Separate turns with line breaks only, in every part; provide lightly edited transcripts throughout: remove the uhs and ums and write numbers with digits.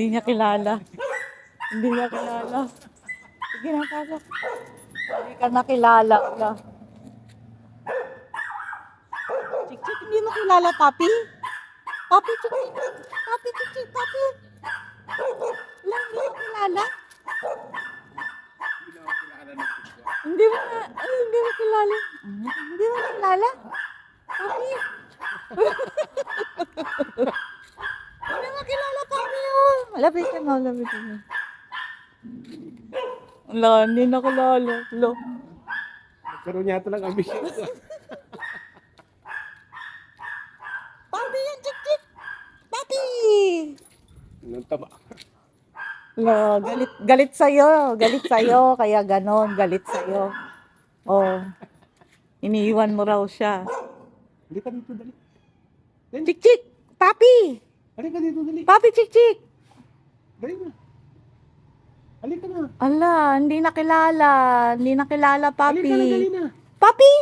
Hindi niya kilala. Hindi niya kilala. Sige na, pasok. Hindi ka nakilala. Wala. Chik-chik, hindi mo kilala, papi? Papi, chik-chik. Papi, chik-chik, papi. Wala, hindi mo kilala? Hindi mo na, ay, hindi mo kilala. Hindi mo kilala? Papi. Hindi mo kilala, papi, oh. Lapitan mo, lapitan mo. Wala, hindi na kilala. Wala.
Nagkaroon yata ng ambisyon.
Papi yan, chik-chik. Papi.
Anong taba?
Wala, galit sa'yo. Galit sa'yo, kaya ganon, galit sa'yo. Oh. Iniiwan mo raw siya.
Halika dito, dali.
Chik-chik! Papi!
Halika dito, dali.
Papi, chik-chik!
Dali na. Halika na.
Ala, hindi nakilala. Hindi nakilala, papi.
Halika na, dali na.
Papi!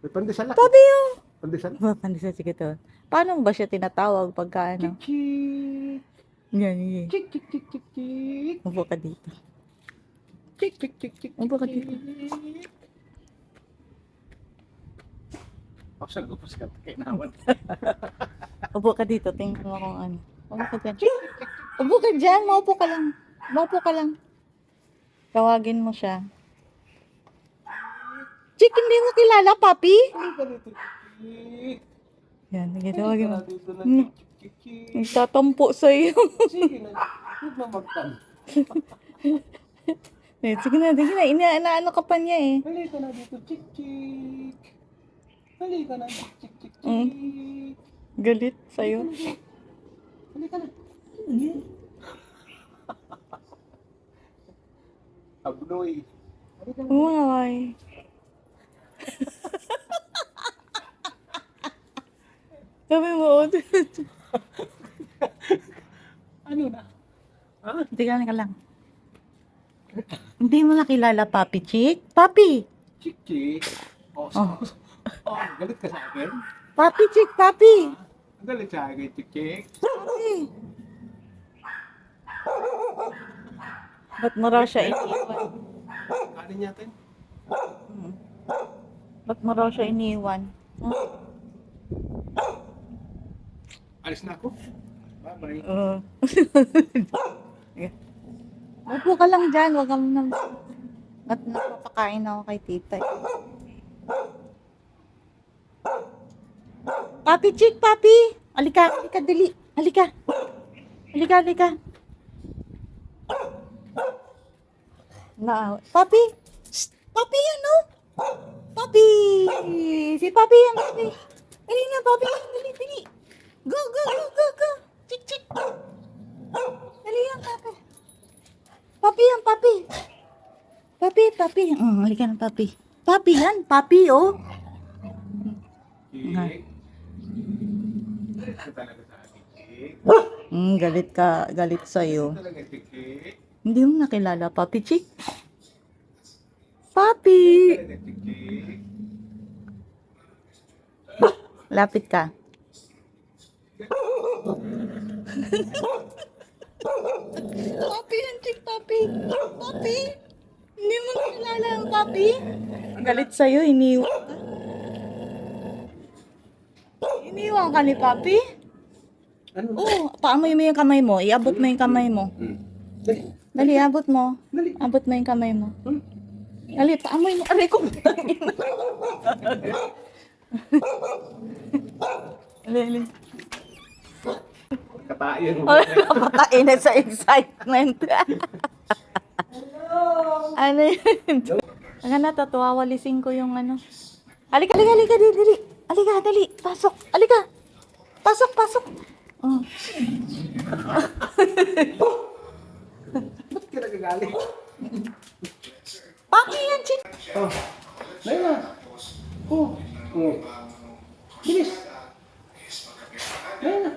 May pandesal ako.
Papi, oh!
Pandesal.
Pandesal, sige to. Paano mo ba siya tinatawag pagka ano?
Chik,
Yan, yan.
chik, chik, chik, chik, chik.
Upo ka dito.
Chik, chik, chik, chik.
Upo ka dito.
Ako siya, gupos ka. Kainawan.
Upo ka dito. Tingnan mo kung ano. Upo ka dyan. Upo ka dyan. Maupo ka lang. Maupo ka lang. Tawagin mo siya. Chick, hindi mo kilala, papi?
Halika dito, chik.
Yan, sige, tawagin mo.
Halika dito na, chik, chik, chik.
Nagtatampo sa'yo.
Sige na. Huwag na magtan.
Sige na, sige na. Inaano ka pa niya eh.
Halika na dito, chik, chik. Halika na, chik, chik, chik, chik.
Galit sa'yo.
Halika na. Abnoy. Halika na.
Why? Sabi mo,
Ano na? Ha?
tingnan ka lang. Hindi mo nakilala, Papi Chick? Papi!
Chik, chik. Oh,
Oh.
oh, galit ka sa akin?
Papi Chick, Papi!
Galit sa akin, chik, chik.
Papi! Ba't mo raw siya iniwan?
Kanin natin.
Ba't mo raw siya iniwan?
Alis na ako. Bye-bye.
Upo ka lang dyan, wag kang at napapakain ako kay tita. Papi Chick, Papi! Alika, alika, dali. Alika. Alika, alika. Papi! Shh! Papi yan, no? Papi! Si Papi yan, Papi. Dali na, Papi. Dali, dali. Go, go, go, go, go. Chick, chick. Dali yan, Papi. Papi yan, Papi. Papi, Papi. Halika na, Papi. Papi yan, Papi, oh.
Chik. Galit ka talaga sa akin, chik.
Galit ka, galit sa'yo.
Talaga, chik, chik.
Hindi mo nakilala, Papi Chick? Papi!
Talaga, chik, chik.
Lapit ka. Papi yan, Chick, Papi. Papi! Hindi mo nakilala ang Papi? Galit sa'yo, iniwan ka. Iniwan ka ni Papi?
Ano?
Oo, paamoy mo yung kamay mo. Iabot mo yung kamay mo.
Dali.
Dali, abot mo.
Dali.
Abot mo yung kamay mo. Dali, paamoy mo. Aray ko. Dali.
Katayin mo.
Napakain na sa excitement. Ano yun? Ang natatuwa, walisin ko yung ano. Alika, alika, alika, dali, dali. Alika, dali. Pasok. Alika. Pasok, pasok. Oh.
Ba't ka nagagalit?
Papi yan, Chick.
Oh. Layla. Oh. Oh. Bilis. Layla.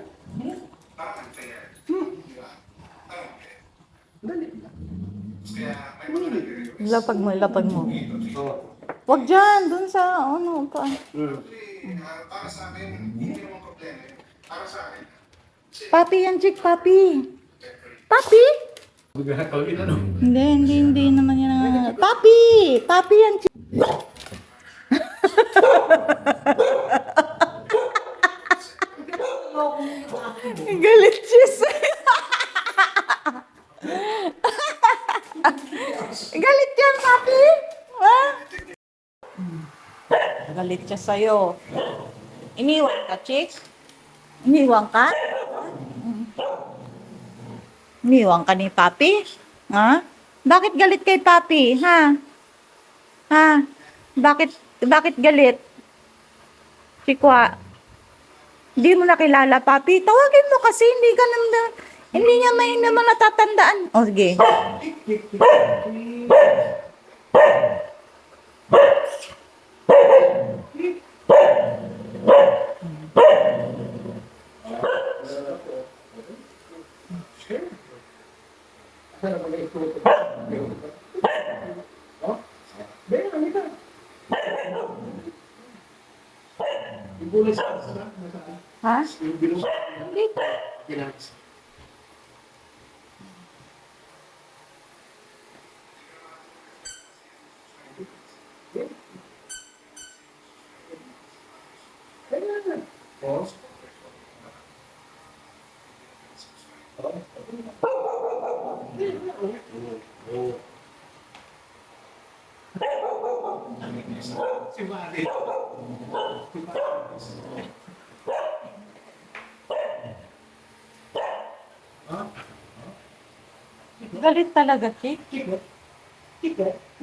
Dali.
Lapag mo, lapag mo.
Oh.
Wag dyan, dun sa, ano, pa.
Para sa akin, hindi naman problema. Para sa akin,
Papi yan, Chick, papi. Papi?
Gagawin ano?
Hindi naman yan. Papi! Papi yan. Galit siya sa'yo. Galit yan, Papi. Ha? Galit siya sa'yo. Iniwan ka, chick? Iniwan ka? Iniwan ka ni Papi? Ha? Bakit galit kay Papi? Ha? Ha? Bakit galit? Chikwa. Hindi mo nakilala, Papi. Tawagin mo kasi hindi niya may naman natatandaan. O, sige. Ha? Dito.
Si Mari.
Galit talaga, Chick.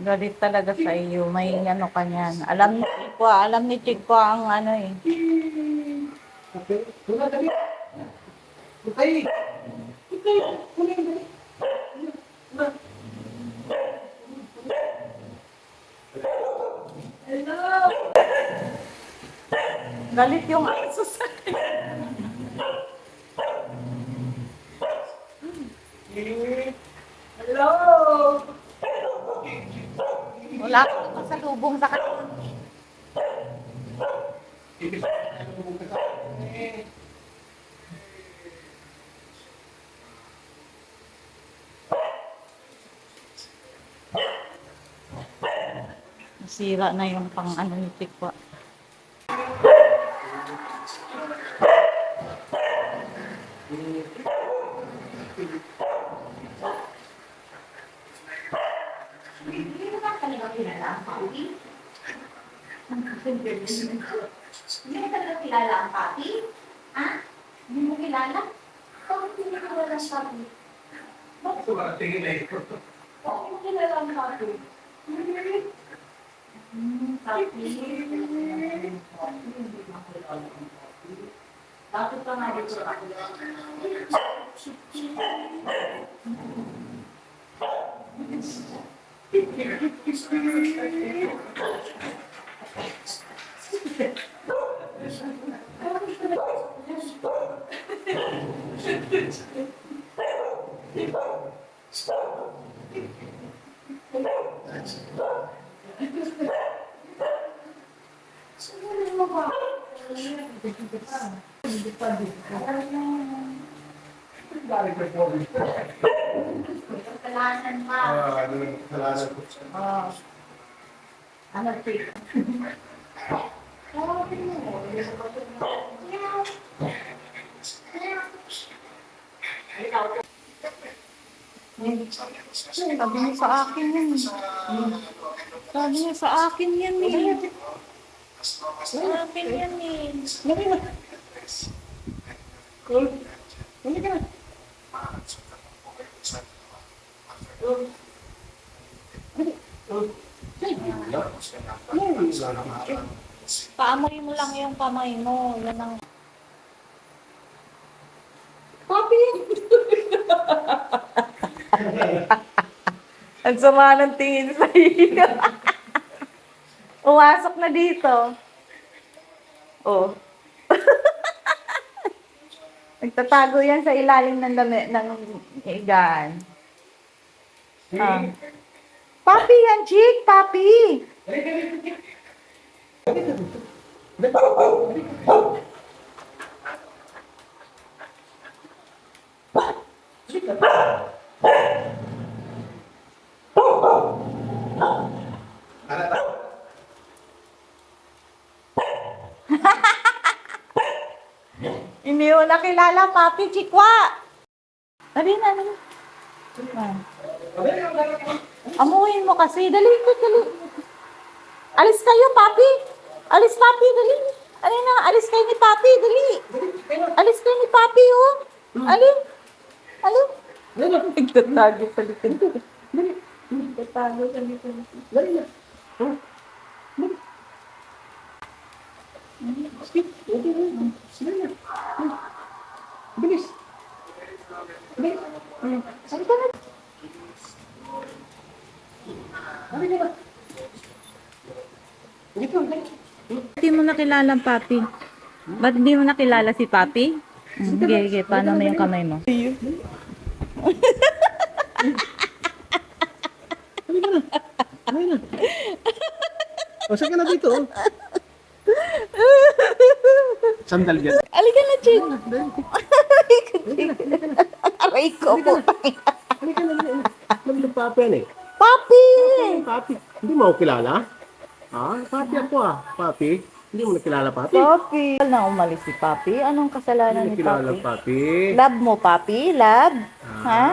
Galit talaga sa iyo. May ano ka niyan. Alam ni Chico ang ano eh.
Okay. Tuna dali. Okay. Okay. Kunin dali.
Galit yung aso sa
Hello.
Wala kang pasalubong sa kanya. Nasira na yung pang ano ni Chico.
Hindi mo ba talaga kilala ang papi? Hindi mo talaga kilala ang papi? Ha? Hindi mo kilala? Bakit hindi mo kilala ang papi?
Ito ba tingin na ito?
Bakit mo kilala ang papi? Papi? Hindi mo kilala ang papi. Bakit ka nga dito ako? Sino mo ba? Hindi pa din.
Galing ka po.
Kasalanan pa.
Ano lang kasalanan ko.
Ano, Chick?
Sabi niya sa akin yan. Sabi niya sa akin yan eh. Sa akin yan eh.
Lagi na. Cool. Lagi ka na.
Paamoy mo lang yung kamay mo. Yan ang...
Papi!
Ang sama ng tingin sa iyo. Umasok na dito. Oh. Nagtatago yan sa ilalim ng ng higaan. Ah. Papi yan, Chick! Papi!
chik.
Hindi mo nakilala, Papi Chikwa. Dali na, dali. Ah. Amuhin mo kasi. Dali, dali. Alis kayo, Papi. Alis, Papi, dali. Dali na, alis kayo ni Papi, dali. Alis kayo ni Papi, oh. Alin? Alin? Nagtatago sa likod. Nagtatago sa likod.
Dali na. Sige, sige na. Bilis. Bilis.
Halika na.
Halika na. Dito, dito.
Hindi mo nakilala ang Papi. Ba't hindi mo nakilala si Papi? Sige, sige. Paano mo yung kamay mo?
Halika na. Halika na. O, saan ka na dito? Sandal yan.
Halika na, Chin. Aray ko po.
Halika na. Naglupa pa yan eh.
Papi!
Papi, hindi mo ako kilala? Papi ako Papi, hindi mo nakilala Papi?
Papi. Na umalis si Papi. Anong kasalanan
Hindi
ni
nakilala
Papi?
Papi.
Love mo, Papi? Love? Ha?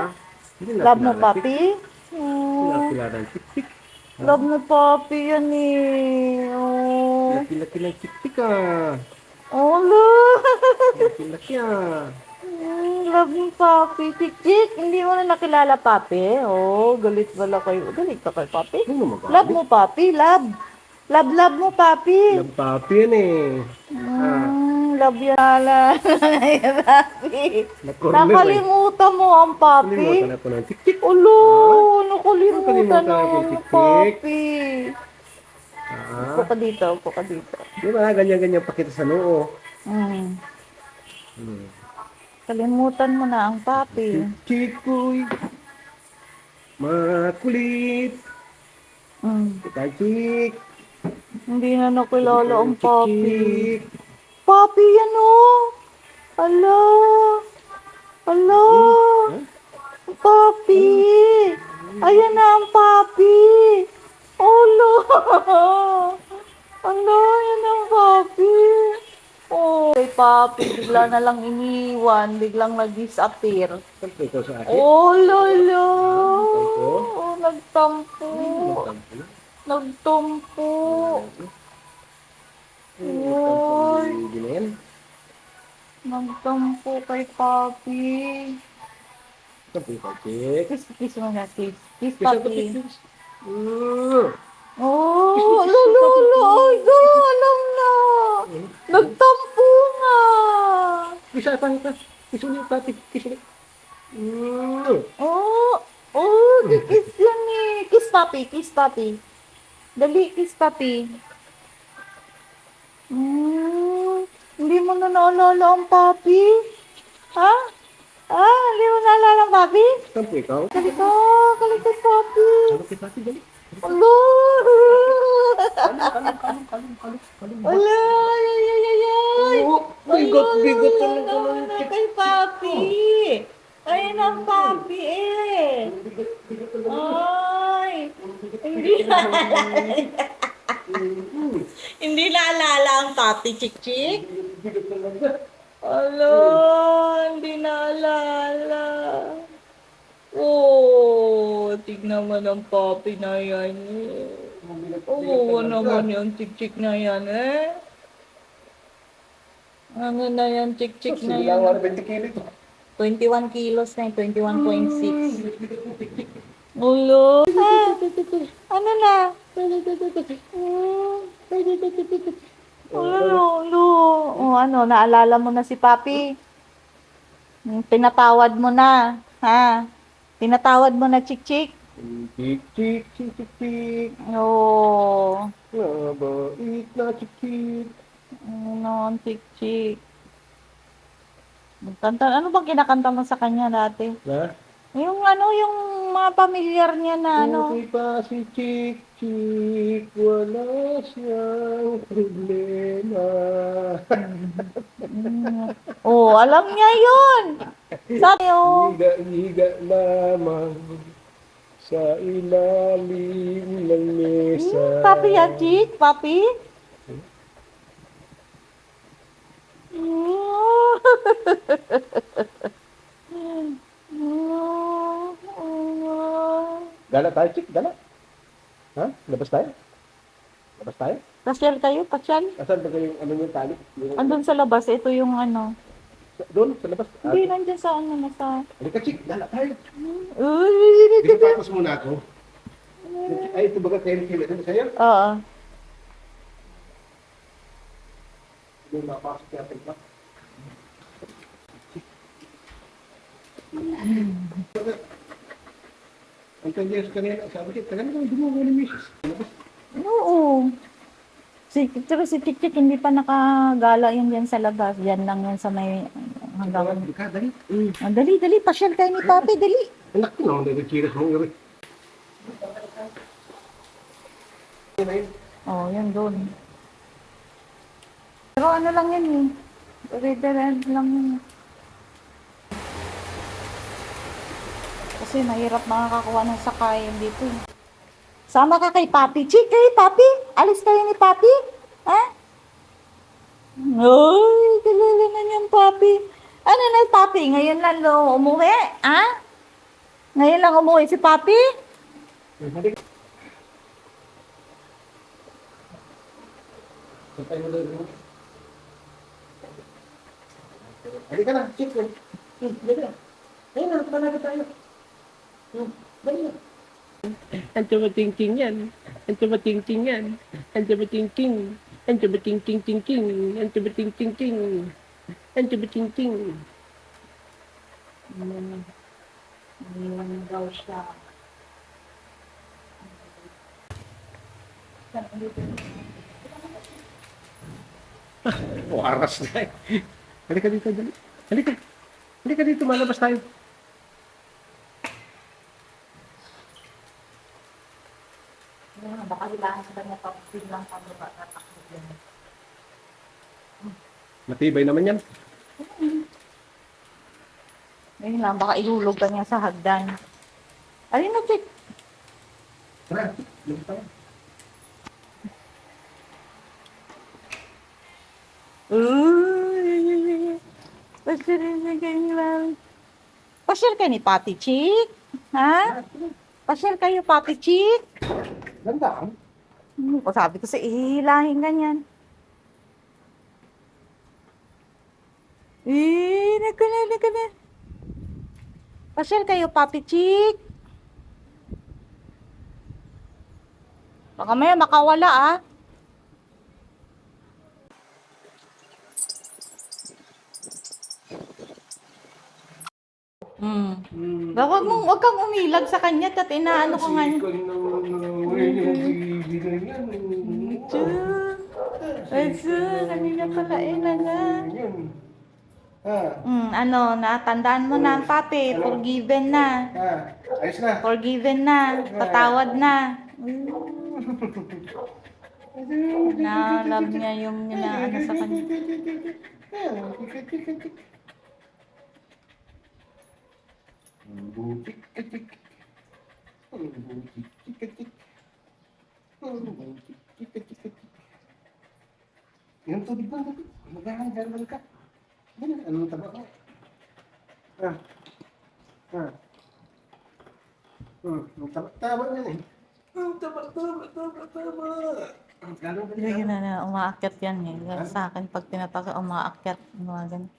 Hindi
Love mo,
nakilala,
Papi?
Hindi nakilala ng tik-tik.
Love mo, Papi. Yan eh. Oh.
Laki-laki ng tik-tik
Oh, love.
Laki-laki
Love mo, Papi. Tik-tik. Hindi mo na nakilala, Papi. Oh, galit wala kayo. Galit ka kay Papi?
Ano mo ba?
Love mo, Papi. Love. Love mo, Papi.
Love Papi yan eh.
Love yan. Papi.
Na-corner eh.
Nakalimutan mo ang Papi.
Nakalimutan ako ng tik-tik.
Ulo, nakalimutan
Nakalimutan
mo
ako,
ang
tik-tik.
Papi. Upo
Ah,
ka dito, upo ka dito.
di ba ganyan-ganyan pakita sa noo?
Hmm.
Hmm.
Kalimutan mo na ang Papi.
Chikoy, makulit,
Hmm.
chik,
Hindi na nakilala ang Papi.
chik.
Papi, yan o. Ala. Ala. Papi. Ayan na ang Papi. Ala. Ala, yan ang Papi. Oh, kay Papi, bigla na lang iniwan. Biglang nag-disappear.
Siyempre ito sa akin.
Oh, lolo.
Nagtampo?
Oh, nagtampo.
Nagtampo na.
Nagtampo.
Nagtampo ni Ginayan.
Nagtampo kay Papi.
Nagtampo yung chik.
Kiss mo na, kiss. Kiss,
Kiss ako,
Papi.
kiss. Mm.
Oh, lolo. Ay, go, alam na. Nagtampo nga.
Kiss pa ito. Kiss ulit, Papi. Kiss ulit. Mm.
Oh, kiss yan eh. Kiss, Papi, kiss, Papi. Dali, kiss, Papi. Hindi mo na naalala ang Papi? Ha? Hindi mo naalala ang Papi?
Nagtampo ikaw.
Kalika, Papi.
Ano kay Papi, dali.
Hello!
Kalong.
Wala! Ay!
Oh, bigot
Wala na kay Papi! Ayun ang Papi eh! Ay! Hindi naalala ang Papi, Chik-Chik? Ala, hindi naalala. Oh, tignan mo ng Papi na yan eh. Oo naman yung Chik-Chik na yan eh. Ano na yan, Chik-Chik na yan. 21 kilos na yun, 21.6. Ulo. Ano na? Ulo. Ano, naalala mo na si Papi? Pinatawad mo na. Ha? Pinatawad mo na, Chik-Chik?
Chik.
Oo.
Nabait na chik.
Ano, Chik-Chik. Ano bang kinakanta mo sa kanya dati?
Na?
Yung mga pamilyar niya na
Okay pa si Chik, wala siyang problema.
Oh, alam niya yun. Sabi oh.
Higa-higa lamang sa ilalim ng mesa.
Papi yan, chick. Papi.
Gala tayo, chick, gala. Ha? Labas tayo? Labas tayo?
Pasyal kayo, pasyal.
Asan ba yung ano yung tali?
Andun sa labas, ito yung ano.
Doon, sa labas.
Hindi, nandiyan sa ano, nasa...
Halika, chick, gala tayo.
Uy,
Dito tapos muna ako. Ay, ito baga kayo kilo. Ito sa'yo?
Oo.
Yung mapasok natin pa. Ang kanyang kanina, sabi ko, tagal na dumugo ni Mrs.
Oo. Pero si Tiktik hindi pa nakagala yan dyan sa labas. Yan lang yan sa may hanggang...
Halika, dali.
Ah, dali, dali. Pasyal kayo ni Papi, dali.
Anak ko na, nagkikiras mong gabi.
Oh, yan doon. Pero ano lang yan eh. Redirect lang yun. Kasi mahirap makakakuha ng sakayan dito eh. Sama ka kay Papi. Chick, kay Papi. Alis kayo ni Papi. Ha? Ay, kilala na niyang Papi. Ano na Papi? Ngayon lang umuwi? Ha? Ngayon lang umuwi si Papi?
Halika na, chick. Dali na. Ayun na, talaga tayo. Dali na.
Ang tumating-ting yan. Ang tumating-ting yan. Ang tumating-ting. Ang tumating-ting-ting-ting. Ang tumating-ting-ting. Ang tumating-ting.
Iwan daw siya.
Aras na eh. Halika dito, dali. Halika. Halika dito, malabas tayo.
Baka hilahan sa kanya pag biglang pababa tatakbo yan.
Matibay naman yan.
Ngayon lang, baka ihulog ka niya sa hagdan. Alin na, Chick?
Tara, labas tayo.
Uy! Pasyal kayo ni Papi Chick? Ha? Pasyal kayo, Papi Chick?
Ganda.
Sabi ko sa ihilahin ganyan. Naku na. Pasyal kayo, Papi Chick. Baka maya makawala ah. Wag kang umilag sa kanya at inaano ko nga niya. Kanina pala na nga. Ano, natandaan mo na, Papi, forgiven na.
Ayos na.
Forgiven na, patawad na. Na love niya yung ano sa kanya.
Yung tubig mo, magalang ka. Anong taba ko? Tama yan eh.
Hindi na umaakyat yan eh. Sa akin, pag tinataka, umaakyat. Mga ganun.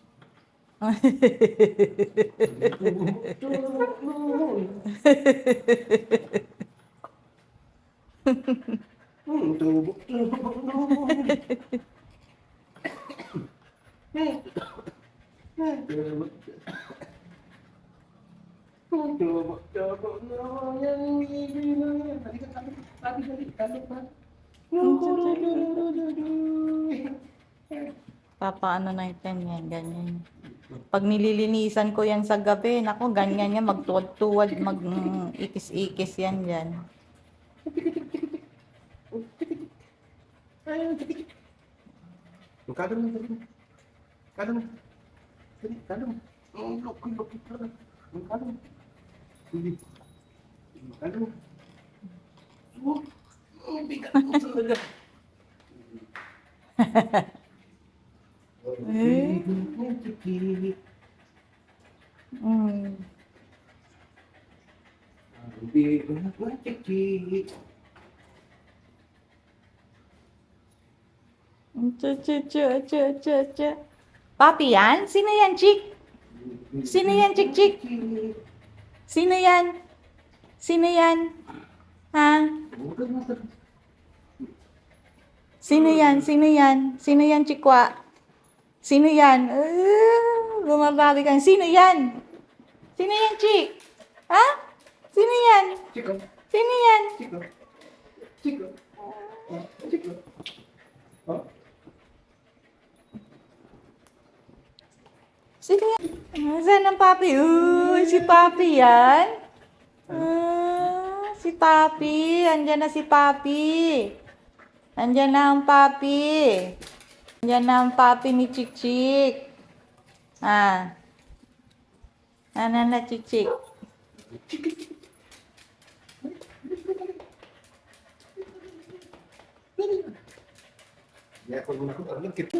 Papaano na yan, ganyan. Pag nililinisan ko yan sa gabi, nako, ganyan yan, magtuwad-tuwad, ikis-ikis yan dyan.
Kalo mo. Kalo mo. Ang laki talaga. Ang ano? Hindi. Ano? Oh, ang bigat mo talaga.
Eh?
Chiki.
Mm.
Ang bigat mo, Chiki.
Cha. Papi yan? Sino yan, Chick? Sino yan, Chick Chick? Sino yan? Sino yan? Ha? Sino yan? Sino yan? Sino yan, Chikwa? Sino yan? Bumabawi ka. Sino yan? Sino yan, Chick? Ha? Sino yan?
Chico.
Sino yan?
Chico. Chico. Chico. Oh?
Sino yan? Saan ang papi? Uy, si papi yan? Si papi. Andyan na si papi. Andyan na ang papi. Andyan na ang papi ni Chick Chick. Ano na, Chick Chick?
Ya, ako muna ko. Alam kita.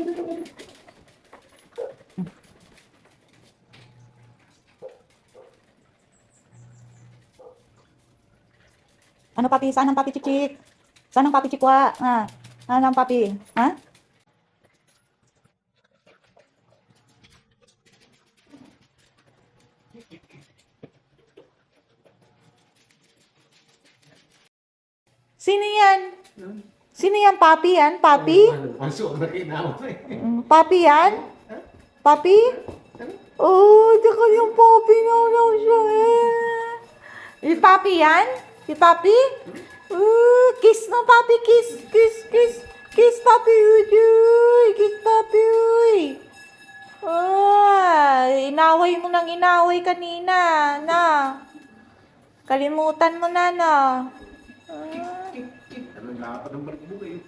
Ano papi? Saan ang papi Chick Chick? Saan ang papi Chikwa? Saan ang papi? Ha? Sino yan? Sino yan? Papi yan? Papi?
Masuk na kinawa eh.
Papi yan? Papi? Oh, tsaka yung papi na lang siya eh. Si papi yan? Si papi? Kiss no papi, kiss, kiss, kiss. Kiss papi, uy, kiss papi, uy. Inaway mo nang inaway kanina, na. Kalimutan mo na, na.
Ano nga pa ng balik mo eh.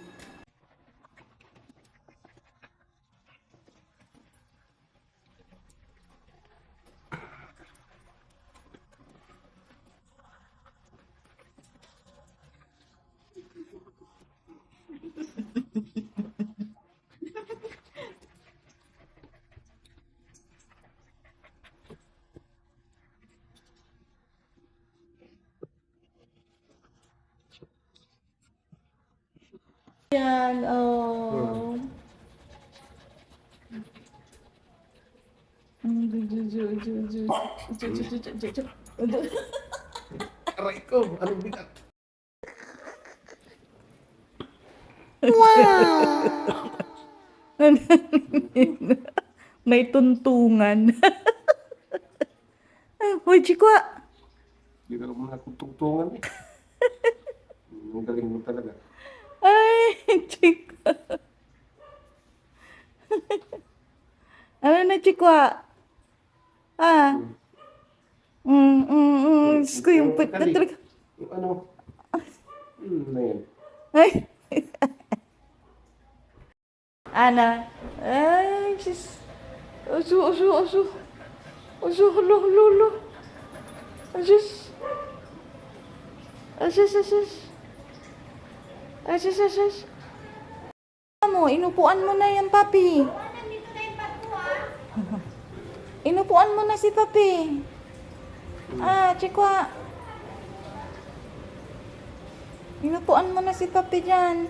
Yan, oh.
Aray ko, anong bigat?
May tuntungan. Hoy, Chikwa.
Hindi ka naman natutungtungan eh. Ang galing mo talaga.
Ay, Chikwa. Ano na, Chikwa? Diyos ko, yung pit na talaga.
Yung ano? Na yan.
Ay. Ana. Ay, sis. Uso. Hulo. Asus. Inupuan mo na yan, papi.
Nandito na yung bato ah.
Inupuan mo na si papi. Chikwa. Inupuan mo na si papi dyan.